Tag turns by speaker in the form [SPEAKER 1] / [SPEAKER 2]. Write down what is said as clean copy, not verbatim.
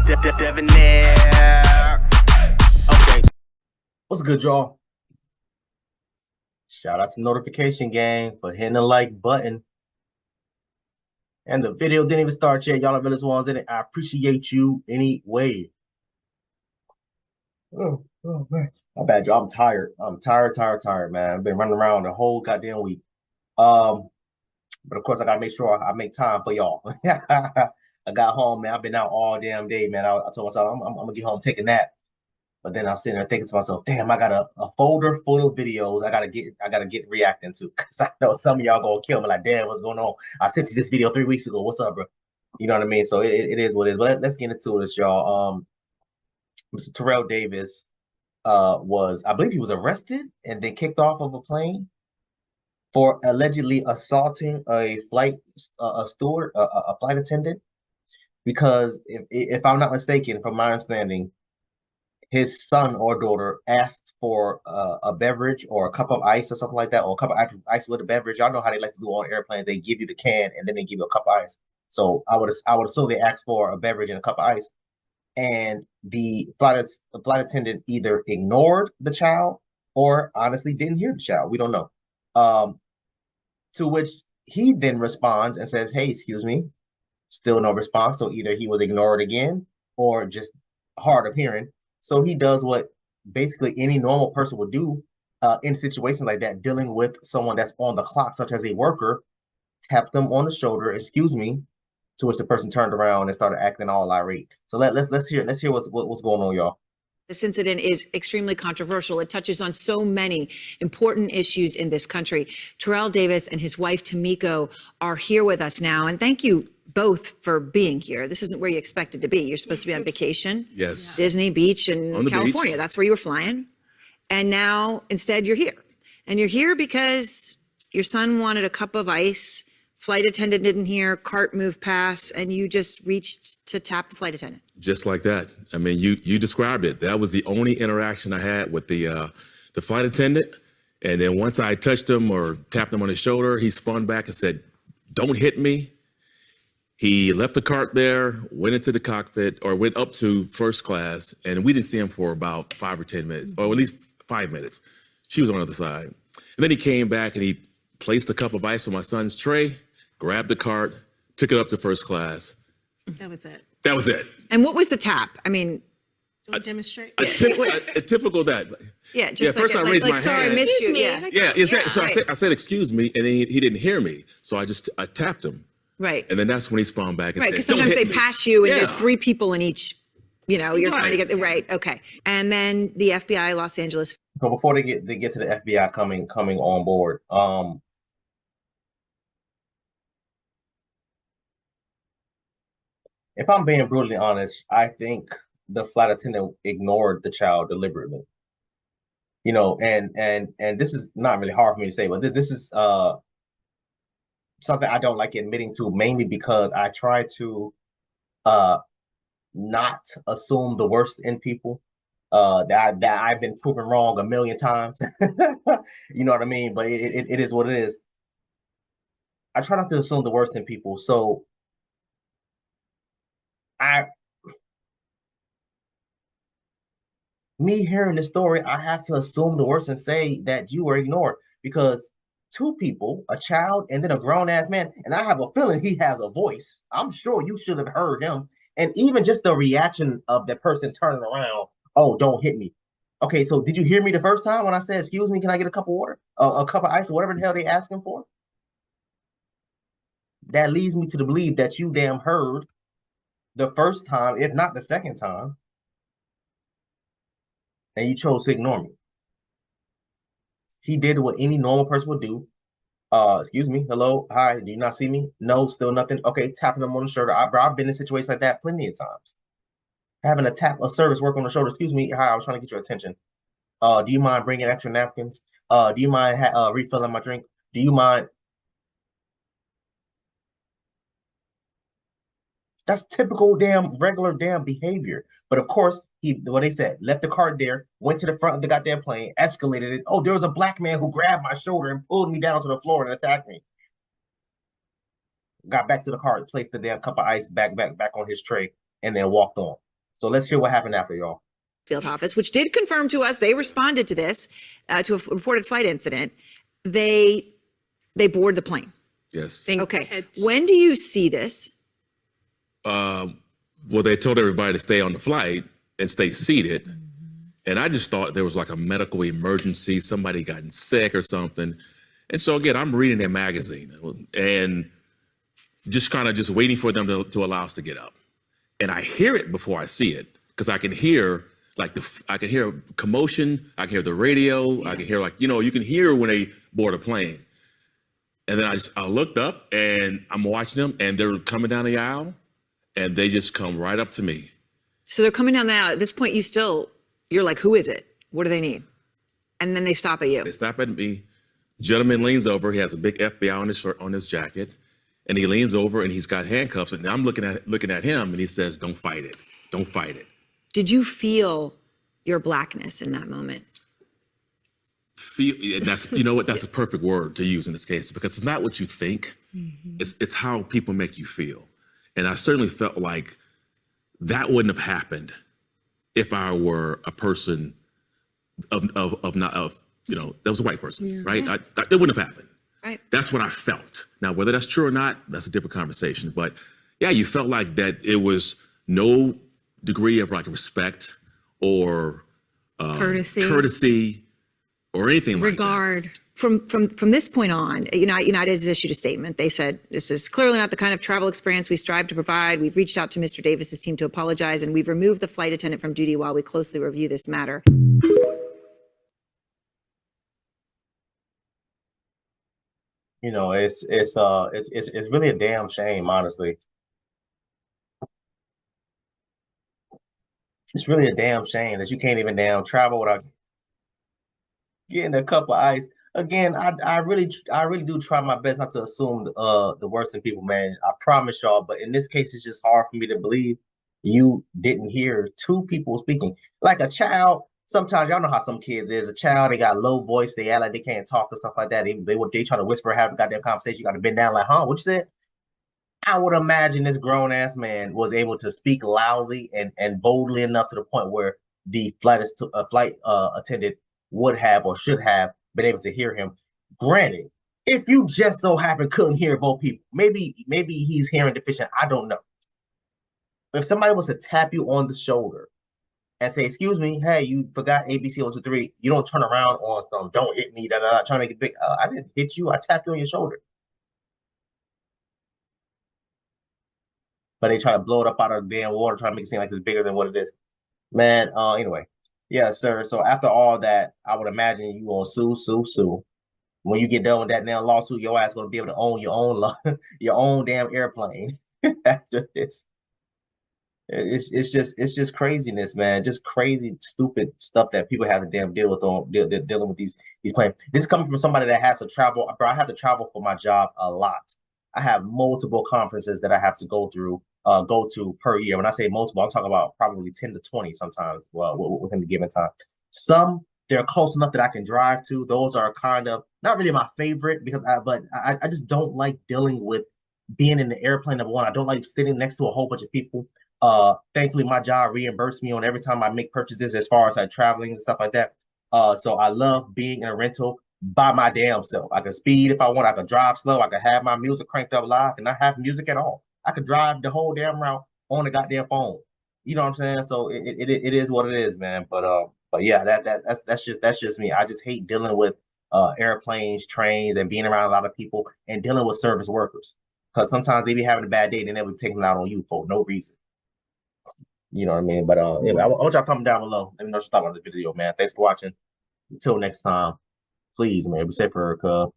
[SPEAKER 1] Debonair. Okay.
[SPEAKER 2] What's good, y'all? Shout out to Notification Gang for hitting the like button. And the video didn't even start yet. Y'all are realest ones in it. I appreciate you anyway. Oh man. My bad, y'all. I'm tired. I'm tired, man. I've been running around the whole goddamn week. But of course, I gotta make sure I make time for y'all. I got home, man. I've been out all damn day, man. I told myself I'm gonna get home, take a nap. But then I was sitting there thinking to myself, damn, I got a folder full of videos I gotta get reacting to. Cause I know some of y'all gonna kill me like, Dad, what's going on? I sent you this video 3 weeks ago. What's up, bro? You know what I mean? So it is what it is. But let's get into this, y'all. Mr. Terrell Davis I believe he was arrested and then kicked off of a plane for allegedly assaulting a flight steward, a flight attendant. Because if I'm not mistaken, from my understanding, his son or daughter asked for a beverage or a cup of ice or something like that, or a cup of ice with a beverage. Y'all know how they like to do on airplanes. They give you the can and then they give you a cup of ice. So I would assume they asked for a beverage and a cup of ice. And the flight attendant either ignored the child or honestly didn't hear the child. We don't know. To which he then responds and says, "Hey, excuse me." Still no response. So either he was ignored again or just hard of hearing. So he does what basically any normal person would do in situations like that, dealing with someone that's on the clock, such as a worker, tap them on the shoulder, "Excuse me," to which the person turned around and started acting all irate. So let's hear what's going on, y'all.
[SPEAKER 3] This incident is extremely controversial. It touches on so many important issues in this country. Terrell Davis and his wife, Tamiko, are here with us now. And thank you both for being here. This isn't where you expected to be. You're supposed to be on vacation.
[SPEAKER 4] Yes.
[SPEAKER 3] Disney Beach in California.
[SPEAKER 4] Beach.
[SPEAKER 3] That's where you were flying. And now instead you're here. And you're here because your son wanted a cup of ice. Flight attendant didn't hear, cart moved past, and you just reached to tap the flight attendant.
[SPEAKER 4] Just like that. I mean, you described it. That was the only interaction I had with the flight attendant. And then once I touched him or tapped him on his shoulder, he spun back and said, "Don't hit me." He left the cart there, went into the cockpit or went up to first class, and we didn't see him for about 5 or 10 minutes, or at least 5 minutes. She was on the other side. And then he came back and he placed a cup of ice on my son's tray, grabbed the cart, took it up to first class.
[SPEAKER 5] That was it.
[SPEAKER 4] That was it.
[SPEAKER 3] And what was the tap? I mean,
[SPEAKER 5] Demonstrate.
[SPEAKER 4] A typical that.
[SPEAKER 3] Yeah, just
[SPEAKER 4] first I raised my
[SPEAKER 3] sorry,
[SPEAKER 4] hand.
[SPEAKER 3] I missed you.
[SPEAKER 5] Excuse me.
[SPEAKER 3] Yeah.
[SPEAKER 4] So I said, "Excuse me," and then he didn't hear me. So I tapped him.
[SPEAKER 3] Right.
[SPEAKER 4] And then that's when he spun back and
[SPEAKER 3] Right,
[SPEAKER 4] said,
[SPEAKER 3] because
[SPEAKER 4] "Don't
[SPEAKER 3] sometimes
[SPEAKER 4] hit
[SPEAKER 3] they
[SPEAKER 4] me."
[SPEAKER 3] pass you and
[SPEAKER 4] Yeah.
[SPEAKER 3] there's 3 people in each, you're trying to
[SPEAKER 4] Right.
[SPEAKER 3] get, right, okay. And then the FBI Los Angeles.
[SPEAKER 2] So before they get to the FBI coming on board, if I'm being brutally honest, I think the flight attendant ignored the child deliberately. And this is not really hard for me to say, but this is something I don't like admitting to, mainly because I try to not assume the worst in people. That I've been proven wrong a million times. You know what I mean? But it is what it is. I try not to assume the worst in people. So me hearing the story, I have to assume the worst and say that you were ignored, because 2 people, a child and then a grown ass man, and I have a feeling he has a voice. I'm sure you should have heard him. And even just the reaction of the person turning around, "Oh, don't hit me." Okay, so did you hear me the first time when I said, "Excuse me, can I get a cup of water? A cup of ice," or whatever the hell they asking for? That leads me to believe that you damn heard the first time, if not the second time, and you chose to ignore me. He did what any normal person would do. "Excuse me, hello, hi, do you not see me? No, still nothing." Okay, tapping them on the shoulder. I've been in situations like that plenty of times. Having a service work on the shoulder. "Excuse me, hi, I was trying to get your attention. Do you mind bringing extra napkins? Do you mind refilling my drink? Do you mind?" That's typical regular behavior. But of course, what they said, left the cart there, went to the front of the goddamn plane, escalated it. "Oh, there was a black man who grabbed my shoulder and pulled me down to the floor and attacked me." Got back to the car, placed the damn cup of ice back on his tray, and then walked on. So let's hear what happened after, y'all.
[SPEAKER 3] Field office, which did confirm to us, they responded to this, to a reported flight incident. They board the plane.
[SPEAKER 4] Yes.
[SPEAKER 3] Okay. When do you see this?
[SPEAKER 4] Well, they told everybody to stay on the flight and stay seated. And I just thought there was like a medical emergency, somebody gotten sick or something. And so again, I'm reading their magazine and just kind of just waiting for them to allow us to get up. And I hear it before I see it, because I can hear I can hear commotion, I can hear the radio, I can hear you can hear when they board a plane. And then I looked up and I'm watching them and they're coming down the aisle and they just come right up to me. So
[SPEAKER 3] they're coming down the aisle. At this point, you're like, who is it? What do they need? And then they stop at you.
[SPEAKER 4] They stop at me. The gentleman leans over. He has a big FBI on his shirt, on his jacket. And he leans over and he's got handcuffs. And I'm looking at him and he says, don't fight it. Don't fight it. Did you feel your blackness in that moment? That's that's a perfect word to use in this case, because it's not what you think. Mm-hmm. It's how people make you feel. And I certainly felt like that wouldn't have happened if I were a person that was a white person, right?
[SPEAKER 3] Yeah.
[SPEAKER 4] That wouldn't have happened.
[SPEAKER 3] Right.
[SPEAKER 4] That's what I felt. Now, whether that's true or not, that's a different conversation. But yeah, you felt like that it was no degree of like respect or courtesy or anything
[SPEAKER 5] regard.
[SPEAKER 4] Like that.
[SPEAKER 3] From this point on, United has issued a statement. They said, this is clearly not the kind of travel experience we strive to provide. We've reached out to Mr. Davis's team to apologize, and we've removed the flight attendant from duty while we closely review this matter.
[SPEAKER 2] It's really a damn shame, honestly. It's really a damn shame that you can't even damn travel without getting a cup of ice. Again, I really do try my best not to assume the worst in people, man. I promise y'all, but in this case, it's just hard for me to believe you didn't hear two people speaking. Like a child, sometimes y'all know how some kids is. A child, they got a low voice, they act like they can't talk and stuff like that. They try to whisper, have a goddamn conversation. You got to bend down like, huh? What you said? I would imagine this grown ass man was able to speak loudly and boldly enough to the point where the flight attendant would have or should have been able to hear him. Granted, if you just so happen couldn't hear both people, maybe he's hearing deficient. I don't know. If somebody was to tap you on the shoulder and say, "Excuse me, hey, you forgot ABC 1 2 3," you don't turn around on some "don't hit me," trying to make it big. I didn't hit you. I tapped you on your shoulder. But they try to blow it up out of the damn water, trying to make it seem like it's bigger than what it is. Man, anyway. Yeah, sir. So after all that, I would imagine you gonna sue. When you get done with that damn lawsuit, your ass gonna be able to own your own damn airplane after this. It's just craziness, man. Just crazy, stupid stuff that people have to damn deal with dealing with these planes. This is coming from somebody that has to travel. Bro, I have to travel for my job a lot. I have multiple conferences that I have to go to per year. When I say multiple, I'm talking about probably 10 to 20 sometimes within the given time. Some, they're close enough that I can drive to. Those are kind of not really my favorite because I just don't like dealing with being in the airplane. Number one, I don't like sitting next to a whole bunch of people. Thankfully, my job reimbursed me on every time I make purchases as far as like traveling and stuff like that. So I love being in a rental by my damn self. I can speed if I want. I can drive slow. I can have my music cranked up loud. I cannot have music at all. I could drive the whole damn route on the goddamn phone. You know what I'm saying? So it is what it is, man. But yeah, that's just me. I just hate dealing with airplanes, trains, and being around a lot of people and dealing with service workers. Because sometimes they be having a bad day and then they be taking it out on you for no reason. You know what I mean? But anyway, I want y'all to comment down below. Let me know what you thought about the video, man. Thanks for watching. Until next time, please, man, be safe for her, cuz.